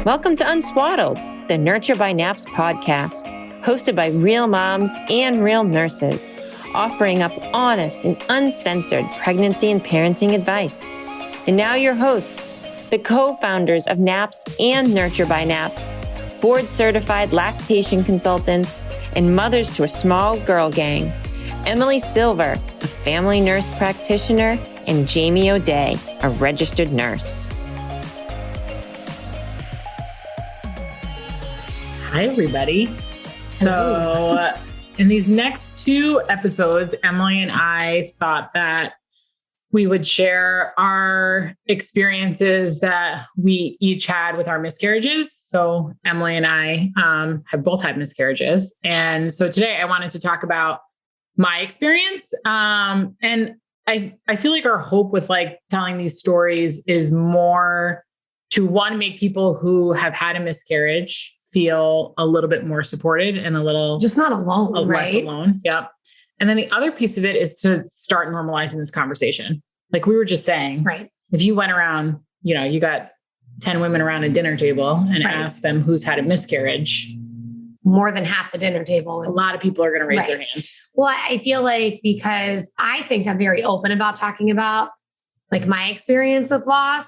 Welcome to Unswaddled, the Nurture by Naps podcast, hosted by real moms and real nurses, offering up honest and uncensored pregnancy and parenting advice. And now your hosts, the co-founders of Naps and Nurture by Naps, board-certified lactation consultants, and mothers to a small girl gang, Emily Silver, a family nurse practitioner, and Jamie O'Day, a registered nurse. Hi, everybody. So in these next two episodes, Emily and I thought that we would share our experiences that we each had with our miscarriages. So Emily and I have both had miscarriages. And so today I wanted to talk about my experience. And I feel like our hope with like telling these stories is more to one, make people who have had a miscarriage feel a little bit more supported and a little just not alone, less alone. Yep. And then the other piece of it is to start normalizing this conversation. Like we were just saying, right? If you went around, you got 10 women around a dinner table and asked them who's had a miscarriage, more than half the dinner table. A lot of people are going to raise their hand. Well, I feel like because I think I'm very open about talking about like my experience with loss.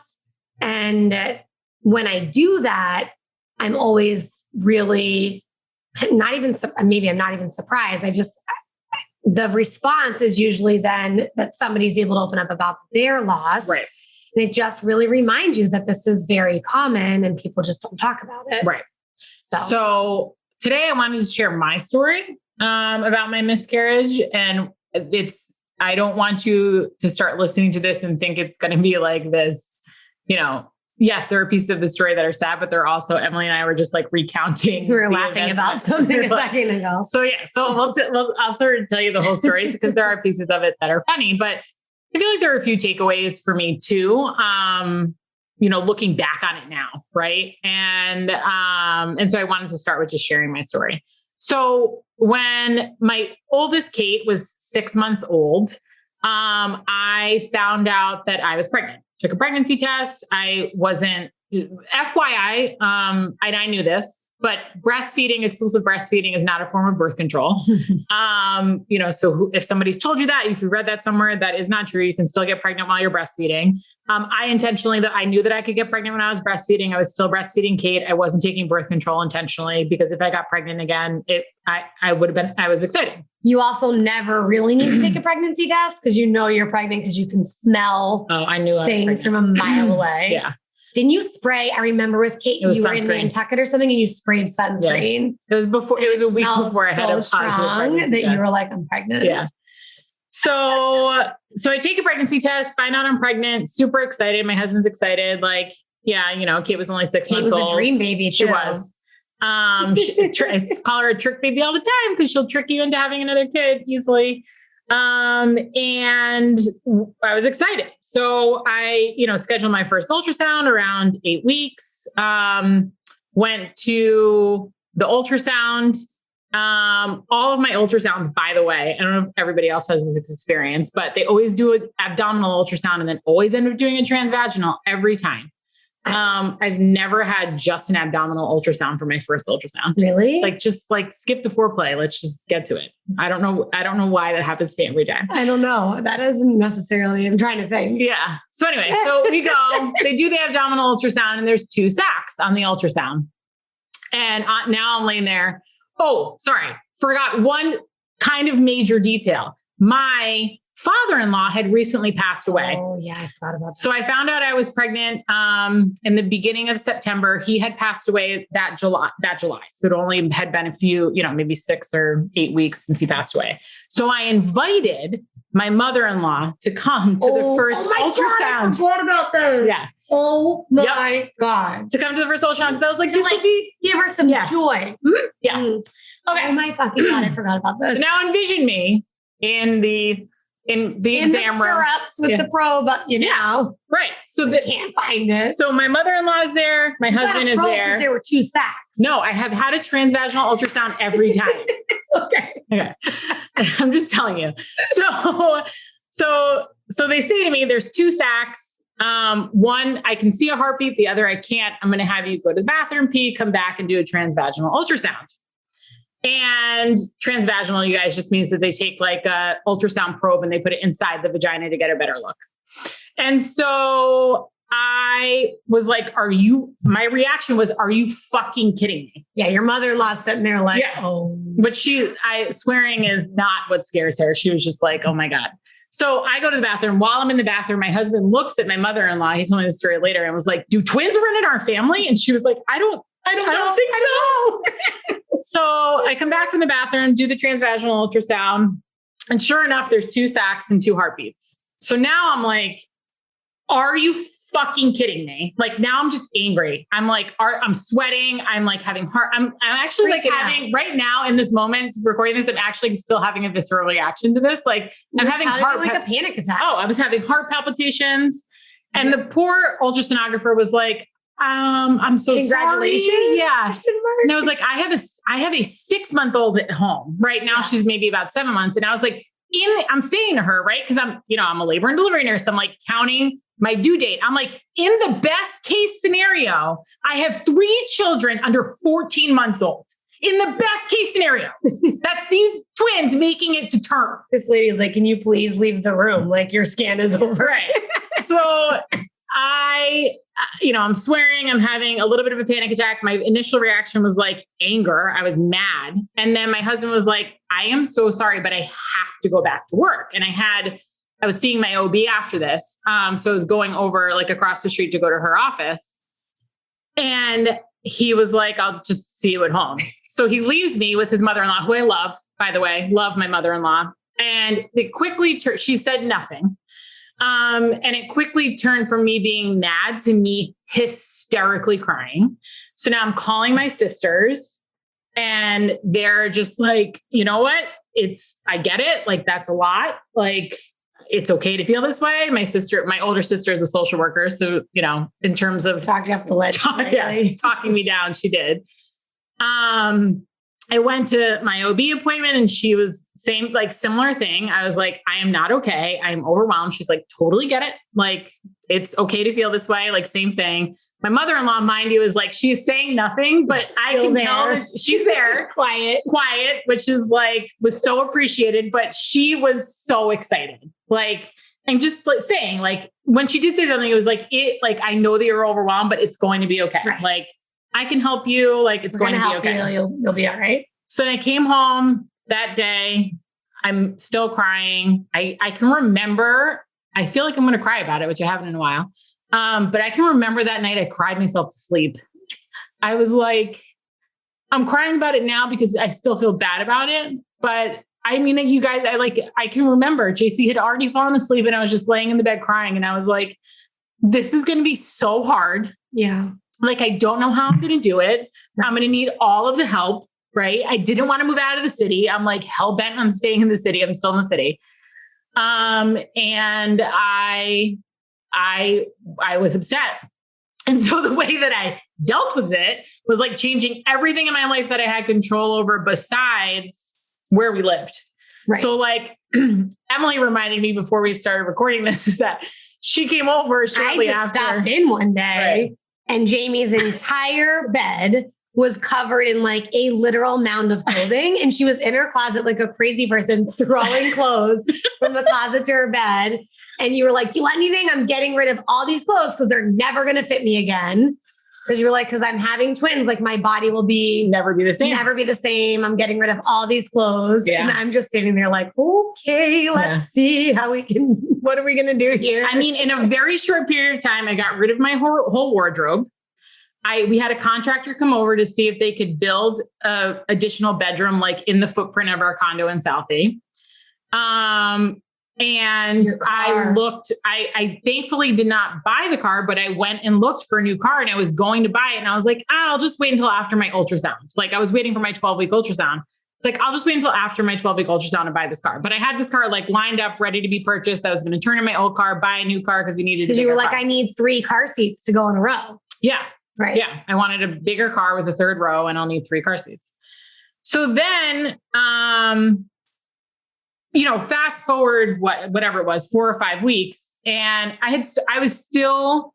And when I do that, I'm always really maybe I'm not even surprised. The response is usually then that somebody's able to open up about their loss. Right. And it just really reminds you that this is very common and people just don't talk about it. Right. So today I wanted to share my story about my miscarriage. And I don't want you to start listening to this and think it's going to be like this, yes, there are pieces of the story that are sad, but they're also, Emily and I were just like recounting. We were laughing about something a second ago. So yeah, I'll sort of tell you the whole story because there are pieces of it that are funny, but I feel like there are a few takeaways for me too. Looking back on it now. Right. And so I wanted to start with just sharing my story. So when my oldest Kate was 6 months old, I found out that I was pregnant. Took a pregnancy test. I wasn't, FYI, I knew this, but exclusive breastfeeding is not a form of birth control. So if somebody's told you that, if you read that somewhere, that is not true. You can still get pregnant while you're breastfeeding. I knew that I could get pregnant when I was breastfeeding. I was still breastfeeding Kate. I wasn't taking birth control intentionally because if I got pregnant again, I was excited. You also never really need to take a pregnancy test because you're pregnant because you can smell things from a mile away. Yeah. Didn't you spray? I remember with Kate, you were in Nantucket or something and you sprayed sunscreen. Yeah. It was a week before I had a positive pregnancy test. You were like, I'm pregnant. Yeah. So I take a pregnancy test, find out I'm pregnant, super excited. My husband's excited. Like, Kate was only 6 months old. She was a dream baby too. She was. I call her a trick baby all the time because she'll trick you into having another kid easily. And I was excited. So I, scheduled my first ultrasound around 8 weeks, went to the ultrasound. All of my ultrasounds, by the way, I don't know if everybody else has this experience, but they always do an abdominal ultrasound and then always end up doing a transvaginal every time. I've never had just an abdominal ultrasound for my first ultrasound. Really? It's just skip the foreplay. Let's just get to it. I don't know why that happens to me every time. I don't know. That isn't necessarily, I'm trying to think. Yeah. So anyway, we go, they do the abdominal ultrasound and there's 2 sacs on the ultrasound. And now I'm laying there. Oh, sorry. Forgot one kind of major detail. My father-in-law had recently passed away. Oh yeah, I forgot about that. So I found out I was pregnant in the beginning of September. He had passed away that July. So it only had been a few, maybe 6 or 8 weeks since he passed away. So I invited my mother-in-law to come to the first ultrasound. God, I forgot about those. Yeah. Oh my God. To come to the first ultrasound because I was like, this would be give her some joy. Mm-hmm. Yeah. Mm. Okay. Oh my fucking God, I forgot about this. So now envision me in the exam room with the probe, right. So they can't find it. So my mother-in-law is there. My husband is there. There were 2 sacs. No, I have had a transvaginal ultrasound every time. Okay. I'm just telling you. So they say to me, there's 2 sacs. One, I can see a heartbeat. The other, I can't. I'm going to have you go to the bathroom, pee, come back and do a transvaginal ultrasound. And transvaginal, you guys, just means that they take like a ultrasound probe and they put it inside the vagina to get a better look. And so I was like, my reaction was, are you fucking kidding me? Yeah. Your mother-in-law sitting there like, oh, but swearing is not what scares her. She was just like, oh my God. So I go to the bathroom. While I'm in the bathroom, my husband looks at my mother-in-law. He told me the story later and was like, do twins run in our family? And she was like, I don't think so. So I come back from the bathroom, do the transvaginal ultrasound. And sure enough, there's 2 sacs and 2 heartbeats. So now I'm like, are you fucking kidding me? Like now I'm just angry. I'm like, I'm sweating. I'm like having I'm actually like having right now in this moment recording this, I'm actually still having a visceral reaction to this. Like I'm having like a panic attack. Oh, I was having heart palpitations. And the poor ultrasonographer was like, I'm so congratulations. Sorry. Yeah. And I was like, I have a 6-month-old at home right now. Yeah. She's maybe about 7 months. And I was like, I'm saying to her, right? Cause I'm a labor and delivery nurse. I'm like counting my due date. I'm like, in the best case scenario, I have 3 children under 14 months old. In the best case scenario, that's these twins making it to term. This lady's like, can you please leave the room? Like your scan is over. Right. So I'm swearing, I'm having a little bit of a panic attack. My initial reaction was like anger. I was mad. And then my husband was like, I am so sorry, but I have to go back to work. And I was seeing my OB after this. So I was going over like across the street to go to her office. And he was like, I'll just see you at home. So he leaves me with his mother-in-law, who I love, by the way, love my mother-in-law. And they quickly, she said nothing. And it quickly turned from me being mad to me hysterically crying. So now I'm calling my sisters and they're just like, you know what? I get it. Like, that's a lot. Like, it's okay to feel this way. My older sister is a social worker. So, in terms of talk you off the ledge, talking me down, she did. I went to my OB appointment and she was similar thing. I was like, I am not okay. I'm overwhelmed. She's like, totally get it. Like, it's okay to feel this way. Like, same thing. My mother-in-law, mind you, is like, she's saying nothing, but I can tell that she's there. quiet, which is like, was so appreciated, but she was so excited. Like, and just like saying, like, when she did say something, it was like, I know that you're overwhelmed, but it's going to be okay. Right. Like, I can help you. Like, it's going to be okay. You'll be all right. So then I came home that day. I'm still crying. I can remember, I feel like I'm going to cry about it, which I haven't in a while. But I can remember that night I cried myself to sleep. I was like, I'm crying about it now because I still feel bad about it. But I mean, you guys, I can remember JC had already fallen asleep and I was just laying in the bed crying. And I was like, this is going to be so hard. Yeah. Like, I don't know how I'm going to do it. Right. I'm going to need all of the help. Right. I didn't want to move out of the city. I'm like hell bent on staying in the city. I'm still in the city. And I was upset. And so the way that I dealt with it was like changing everything in my life that I had control over besides where we lived. Right. So like Emily reminded me before we started recording this is that she came over shortly after. I stopped in one day and Jamie's entire bed was covered in like a literal mound of clothing. And she was in her closet like a crazy person throwing clothes from the closet to her bed. And you were like, do you want anything? I'm getting rid of all these clothes because they're never going to fit me again. Because you were like, because I'm having twins, like my body will never be the same. I'm getting rid of all these clothes. Yeah. And I'm just sitting there like, okay, let's see what are we going to do here? I mean, in a very short period of time, I got rid of my whole wardrobe. We had a contractor come over to see if they could build a additional bedroom, like in the footprint of our condo in Southie. And I thankfully did not buy the car, but I went and looked for a new car and I was going to buy it. And I was like, I'll just wait until after my ultrasound. Like I was waiting for my 12-week ultrasound. It's like, I'll just wait until after my 12-week ultrasound to buy this car. But I had this car like lined up, ready to be purchased. I was going to turn in my old car, buy a new car because we needed. Because you were like, I need 3 car seats to go in a row. Yeah. Right. Yeah. I wanted a bigger car with a 3rd row and I'll need 3 car seats. So then, fast forward, whatever it was, 4 or 5 weeks, And I was still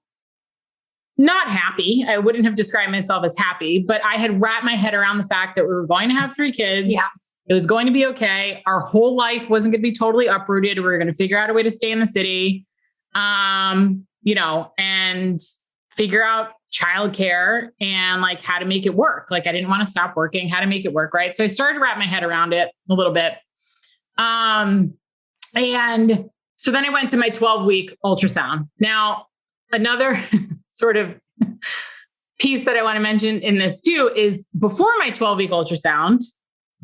not happy. I wouldn't have described myself as happy, but I had wrapped my head around the fact that we were going to have 3 kids. Yeah. It was going to be okay. Our whole life wasn't going to be totally uprooted. We were going to figure out a way to stay in the city, and figure out childcare and like how to make it work. Like I didn't want to stop working, how to make it work. Right. So I started to wrap my head around it a little bit. And so then I went to my 12-week ultrasound. Now, another sort of piece that I want to mention in this too is before my 12-week ultrasound,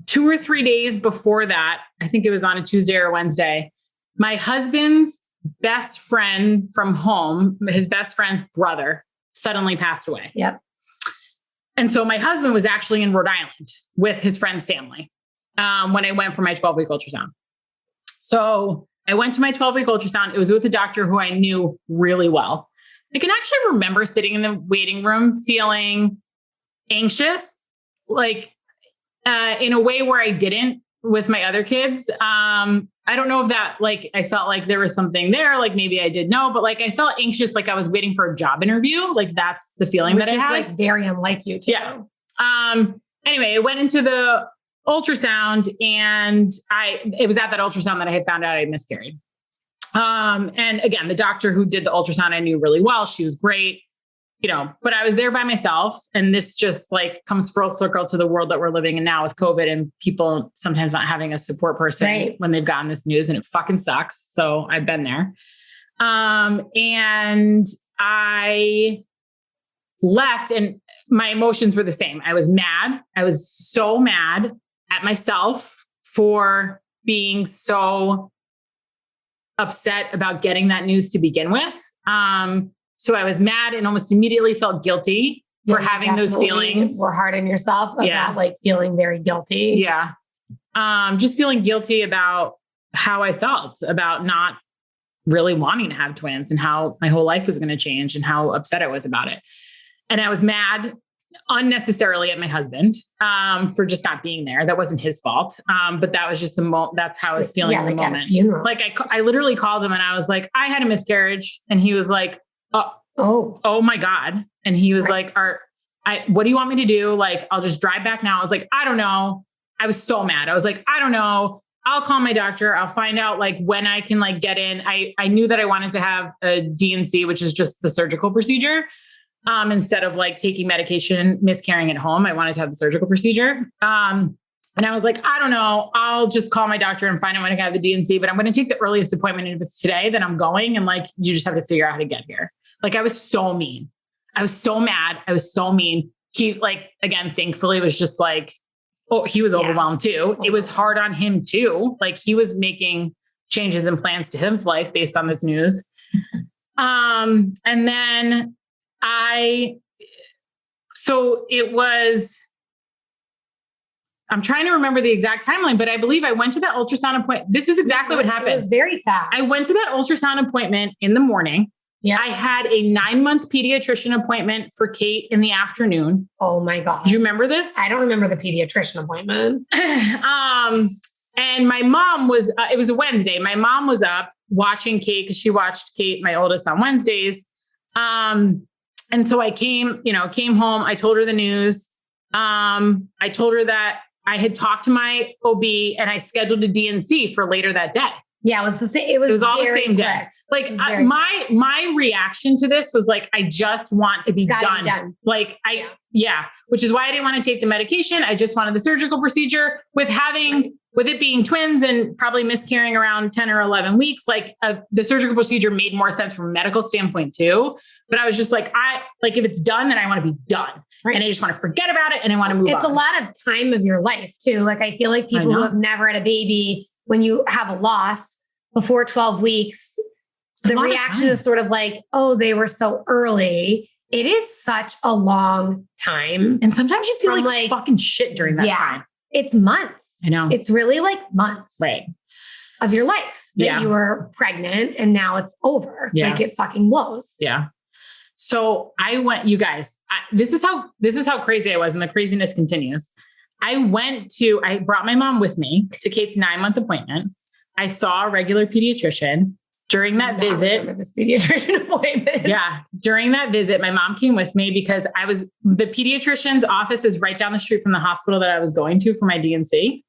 2 or 3 days before that, I think it was on a Tuesday or Wednesday, my husband's best friend from home, his best friend's brother, suddenly passed away. Yep. And so my husband was actually in Rhode Island with his friend's family when I went for my 12-week ultrasound. So I went to my 12-week ultrasound. It was with a doctor who I knew really well. I can actually remember sitting in the waiting room feeling anxious, like in a way where I didn't with my other kids. I don't know if that, like, I felt like there was something there, like maybe I did know, but like I felt anxious, like I was waiting for a job interview. Like that's the feeling that I had. Like very unlike you too. Yeah. Anyway, I went into the ultrasound and it was at that ultrasound that I had found out I miscarried. And again, the doctor who did the ultrasound, I knew really well. She was great, but I was there by myself. And this just like comes full circle to the world that we're living in now with COVID and people sometimes not having a support person when they've gotten this news, and it fucking sucks. So I've been there. And I left and my emotions were the same. I was mad. I was so mad at myself for being so upset about getting that news to begin with. So I was mad and almost immediately felt guilty for having those feelings. Were hard on yourself about like feeling very guilty. Yeah. Just feeling guilty about how I felt about not really wanting to have twins and how my whole life was going to change and how upset I was about it. And I was mad unnecessarily at my husband for just not being there. That wasn't his fault. But that was just that's how I was feeling in the moment. At a funeral. Like I literally called him and I was like, I had a miscarriage. And he was like, oh my God. And he was like, what do you want me to do? Like, I'll just drive back now. I was like, I don't know. I was so mad. I was like, I don't know. I'll call my doctor. I'll find out like when I can like get in. I knew that I wanted to have a D&C, which is just the surgical procedure. Instead of like taking medication, miscarrying at home, I wanted to have the surgical procedure. And I was like, I don't know. I'll just call my doctor and find out when I can have the D&C, but I'm going to take the earliest appointment. And if it's today, then I'm going. And like, you just have to figure out how to get here. Like, I was so mean. I was so mad. I was so mean. He like, again, thankfully was just like, he was overwhelmed too. It was hard on him too. Like he was making changes and plans to his life based on this news. And then I'm trying to remember the exact timeline, but I believe I went to that ultrasound appointment. This is exactly what happened. It was very fast. I went to that ultrasound appointment in the morning. Yeah. I had a 9-month pediatrician appointment for Kate in the afternoon. Oh my God. Do you remember this? I don't remember the pediatrician appointment. And my mom was, it was a Wednesday. My mom was up watching Kate because she watched Kate, my oldest, on Wednesdays. And so I came home. I told her the news. I told her that I had talked to my OB and I scheduled a D&C for later that day. Yeah, it was the same. It was all the same day. Like my reaction to this was like, I just want to be done. Like which is why I didn't want to take the medication. I just wanted the surgical procedure with it being twins and probably miscarrying around 10 or 11 weeks. Like the surgical procedure made more sense from a medical standpoint too. But I was just like, if it's done, then I want to be done. Right. And I just want to forget about it and I want to move on. It's a lot of time of your life too. Like I feel like people who have never had a baby, when you have a loss before 12 weeks, the reaction is sort of like, oh, they were so early. It is such a long time. And sometimes you feel like fucking shit during that time. It's months. I know. It's really like months of your life that you were pregnant and now it's over. Yeah. Like it fucking blows. Yeah. So I went, you guys, this is how crazy I was. And the craziness continues. I brought my mom with me to Kate's 9-month appointment. I saw a regular pediatrician, during that visit, this pediatrician appointment. Yeah. During that visit, my mom came with me because the pediatrician's office is right down the street from the hospital that I was going to for my D&C.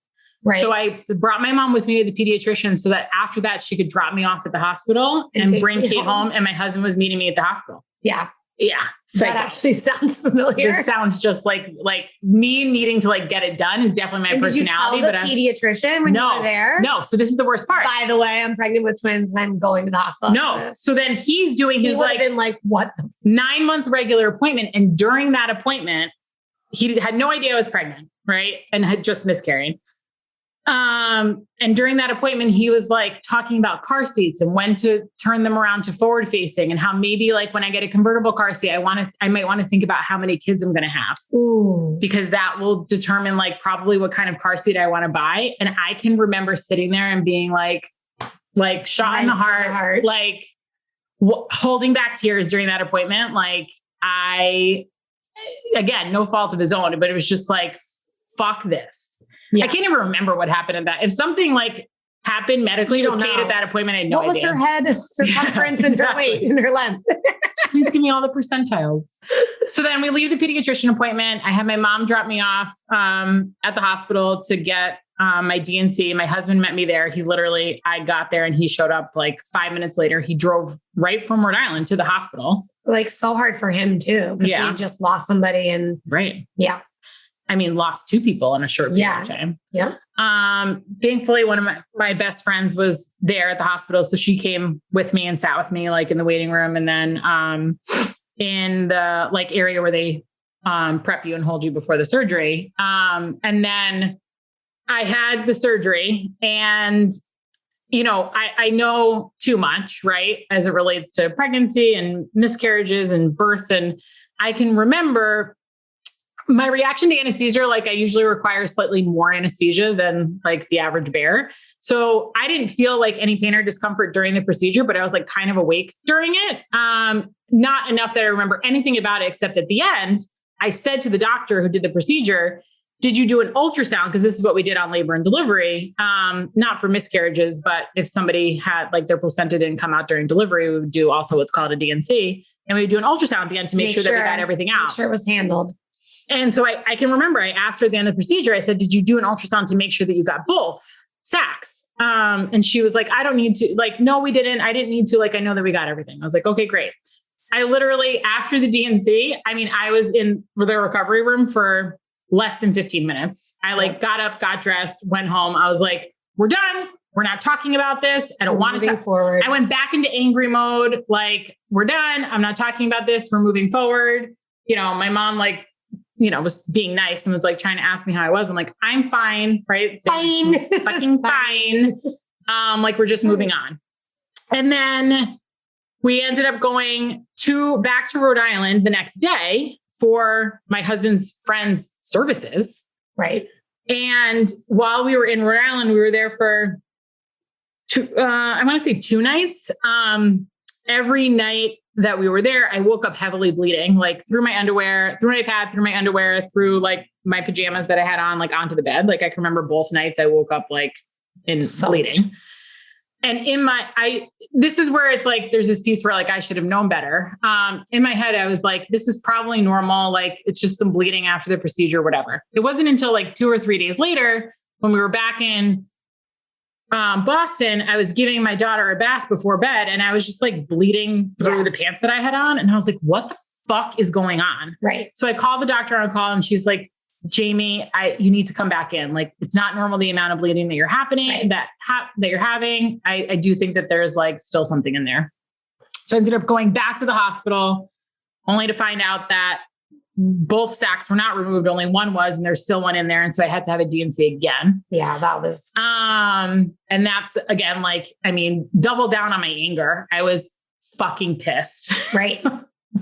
Right. So I brought my mom with me to the pediatrician so that after that, she could drop me off at the hospital and bring Kate home. And my husband was meeting me at the hospital. Yeah. Yeah. That actually sounds familiar. This sounds just like me needing to like get it done is definitely my personality. Did you tell the pediatrician when you were there? No. So this is the worst part. By the way, I'm pregnant with twins and I'm going to the hospital. No. So then he's doing his been like, what the 9-month regular appointment. And during that appointment, he had no idea I was pregnant. Right. And had just miscarried. And during that appointment, he was like talking about car seats and when to turn them around to forward facing and how maybe like when I get a convertible car seat, I might want to think about how many kids I'm going to have. Ooh. Because that will determine like probably what kind of car seat I want to buy. And I can remember sitting there and being like shot in the heart, like holding back tears during that appointment. Like again, no fault of his own, but it was just like, fuck this. Yeah. I can't even remember what happened in that. If something like happened medically with Kate at that appointment, I had no idea. What was her head circumference and her weight and her length? Please give me all the percentiles. So then we leave the pediatrician appointment. I had my mom drop me off at the hospital to get my D&C. My husband met me there. I got there and he showed up like 5 minutes later. He drove right from Rhode Island to the hospital. Like so hard for him too. Because he just lost somebody and right. Yeah. I mean, lost 2 people in a short period of time. Yeah. Thankfully, one of my best friends was there at the hospital. So she came with me and sat with me like in the waiting room. And then in the like area where they prep you and hold you before the surgery. And then I had the surgery and, you know, I know too much, right? As it relates to pregnancy and miscarriages and birth. And I can remember my reaction to anesthesia, like I usually require slightly more anesthesia than like the average bear. So I didn't feel like any pain or discomfort during the procedure, but I was like kind of awake during it. Not enough that I remember anything about it, except at the end, I said to the doctor who did the procedure, did you do an ultrasound? Because this is what we did on labor and delivery, not for miscarriages, but if somebody had like their placenta didn't come out during delivery, we would do also what's called a D&C. And we would do an ultrasound at the end to make sure that we got everything out. Make sure it was handled. And so I can remember I asked her at the end of the procedure, I said, did you do an ultrasound to make sure that you got both sacs? And she was like, I don't need to. Like, no, we didn't. I didn't need to. Like, I know that we got everything. I was like, okay, great. I literally, after the D&C, I mean, I was in the recovery room for less than 15 minutes. I like got up, got dressed, went home. I was like, we're done. We're not talking about this. I don't want to talk forward. I went back into angry mode. Like, we're done. I'm not talking about this. We're moving forward. You know, my mom, like, you know, was being nice and was like trying to ask me how I was. I'm like, I'm fine, right? Fine. Fucking fine. Like we're just moving on. And then we ended up going back to Rhode Island the next day for my husband's friend's services. Right. And while we were in Rhode Island, we were there for I want to say 2 nights. Every night that we were there, I woke up heavily bleeding, like through my underwear, through my pad, through my underwear, through like my pajamas that I had on, like onto the bed. Like I can remember both nights I woke up like in bleeding. And this is where it's like, there's this piece where like, I should have known better. In my head, I was like, this is probably normal. Like it's just some bleeding after the procedure, whatever. It wasn't until like 2 or 3 days later when we were back in Boston, I was giving my daughter a bath before bed and I was just like bleeding through the pants that I had on. And I was like, what the fuck is going on? Right. So I called the doctor on call and she's like, Jamie, you need to come back in. Like, it's not normal, the amount of bleeding that you're that you're having. I do think that there's like still something in there. So I ended up going back to the hospital only to find out that both sacs were not removed. Only one was, and there's still one in there. And so I had to have a D&C again. Yeah, that was. And that's again, like, I mean, double down on my anger. I was fucking pissed. Right.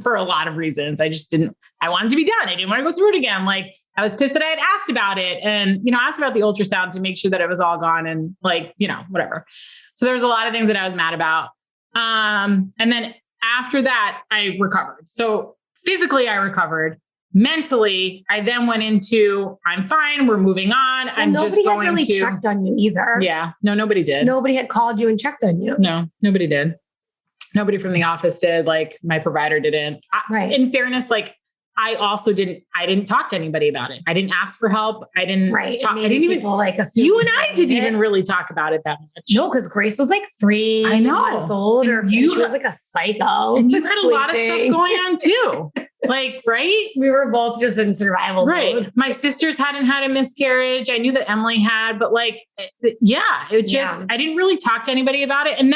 For a lot of reasons. I wanted to be done. I didn't want to go through it again. Like I was pissed that I had asked about it and, you know, asked about the ultrasound to make sure that it was all gone and like, you know, whatever. So there was a lot of things that I was mad about. And then after that I recovered. So physically I recovered. mentally, I then went into, I'm fine. We're moving on. I'm just going nobody had really checked on you either. Yeah. No, nobody did. Nobody had called you and checked on you. No, nobody did. Nobody from the office did. Like my provider didn't. Right. In fairness, like I didn't talk to anybody about it. I didn't ask for help. I didn't talk. I didn't even, like you and I didn't even really talk about it that much. No, because Grace was like 3 months old, or she was like a psycho. And you had a lot of stuff going on too. Like, right? We were both just in survival mode. My sisters hadn't had a miscarriage. I knew that Emily had, but like, I didn't really talk to anybody about it. And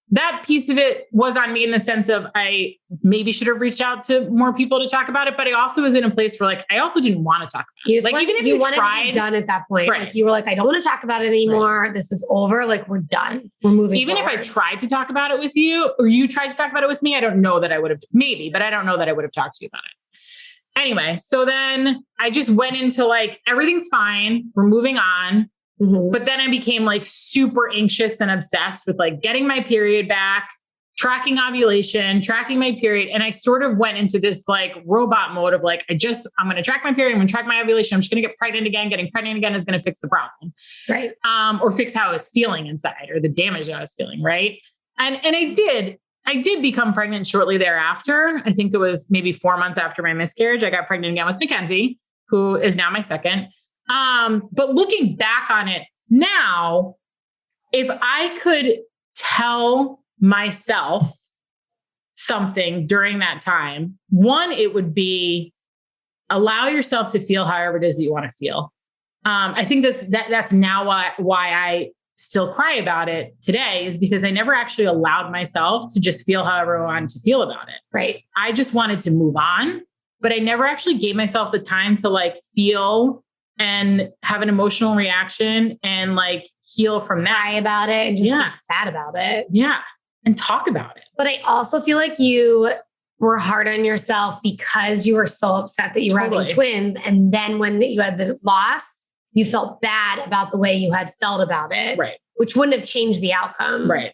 that piece of it was on me in the sense of I maybe should have reached out to more people to talk about it. But I also was in a place where like, I also didn't want to talk about it. Like even if you wanted to be done at that point, like you were like, I don't want to talk about it anymore. Right. This is over. Like we're done. We're moving Even forward. if I tried to talk about it with you or you tried to talk about it with me, I don't know that I would have but I don't know that I would have talked to you about it. Anyway, so then I just went into like, everything's fine. We're moving on. Mm-hmm. But then I became like super anxious and obsessed with like getting my period back, tracking ovulation, tracking my period. And I sort of went into this like robot mode of like, I'm going to track my period. I'm going to track my ovulation. I'm just going to get pregnant again. Getting pregnant again is going to fix the problem. Right. Or fix how I was feeling inside or the damage that I was feeling. Right. And I did become pregnant shortly thereafter. I think it was maybe 4 months after my miscarriage. I got pregnant again with Mackenzie, who is now my second. But looking back on it now, if I could tell myself something during that time, one, it would be allow yourself to feel however it is that you want to feel. I think that's now why I still cry about it today is because I never actually allowed myself to just feel however I wanted to feel about it. Right. I just wanted to move on, but I never actually gave myself the time to like feel and have an emotional reaction and like heal from that. Cry about it and just be sad about it. Yeah. And talk about it. But I also feel like you were hard on yourself because you were so upset that you were having twins. And then when you had the loss, you felt bad about the way you had felt about it. Right. Which wouldn't have changed the outcome. Right.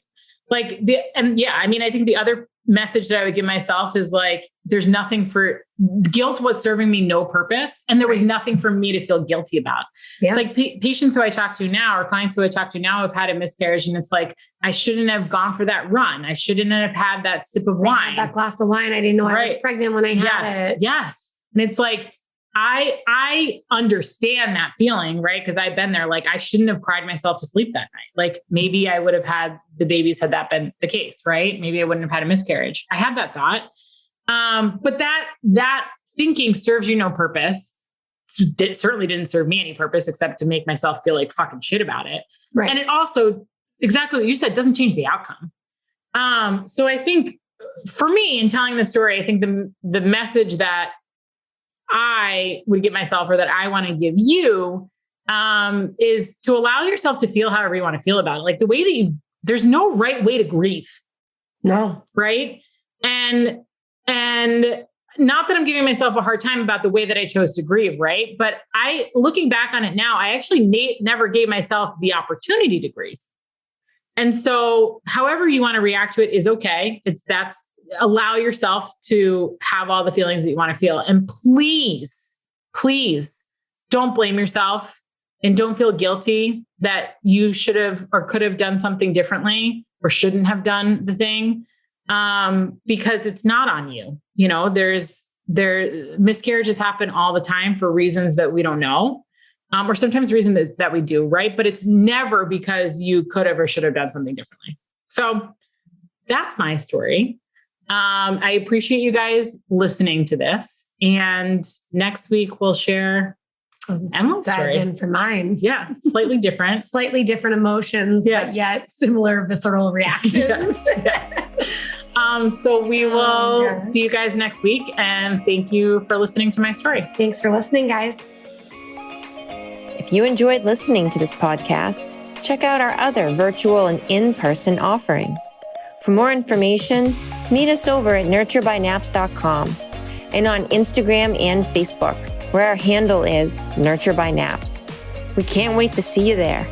Like I think the other message that I would give myself is like, there's nothing for guilt was serving me no purpose. And there was nothing for me to feel guilty about. Yeah. It's like patients who I talk to now or clients who I talk to now have had a miscarriage. And it's like, I shouldn't have gone for that run. I shouldn't have had that sip of wine. That glass of wine. I didn't know I was pregnant when I had it. Yes. And it's like, I understand that feeling, right? Because I've been there. Like I shouldn't have cried myself to sleep that night. Like maybe I would have had the babies had that been the case, right? Maybe I wouldn't have had a miscarriage. I had that thought. But that thinking serves you no purpose. It certainly didn't serve me any purpose except to make myself feel like fucking shit about it. Right. And it also, exactly what you said, doesn't change the outcome. So I think for me in telling the story, I think the message that I would give myself or that I want to give you is to allow yourself to feel however you want to feel about it. Like the way that there's no right way to grieve. No. Right. And not that I'm giving myself a hard time about the way that I chose to grieve. Right. But looking back on it now, I actually never gave myself the opportunity to grieve. And so however you want to react to it is okay. Allow yourself to have all the feelings that you want to feel. And please don't blame yourself and don't feel guilty that you should have or could have done something differently or shouldn't have done the thing. Because it's not on you. You know, miscarriages happen all the time for reasons that we don't know. Or sometimes reasons that we do, right? But it's never because you could have or should have done something differently. So that's my story. I appreciate you guys listening to this. And next week we'll share Emily's story. Dive in for mine. Yeah. Slightly different. Slightly different emotions, but yet similar visceral reactions. Yes. So we will see you guys next week. And thank you for listening to my story. Thanks for listening, guys. If you enjoyed listening to this podcast, check out our other virtual and in-person offerings. For more information, meet us over at nurturebynaps.com and on Instagram and Facebook, where our handle is Nurture by Naps. We can't wait to see you there.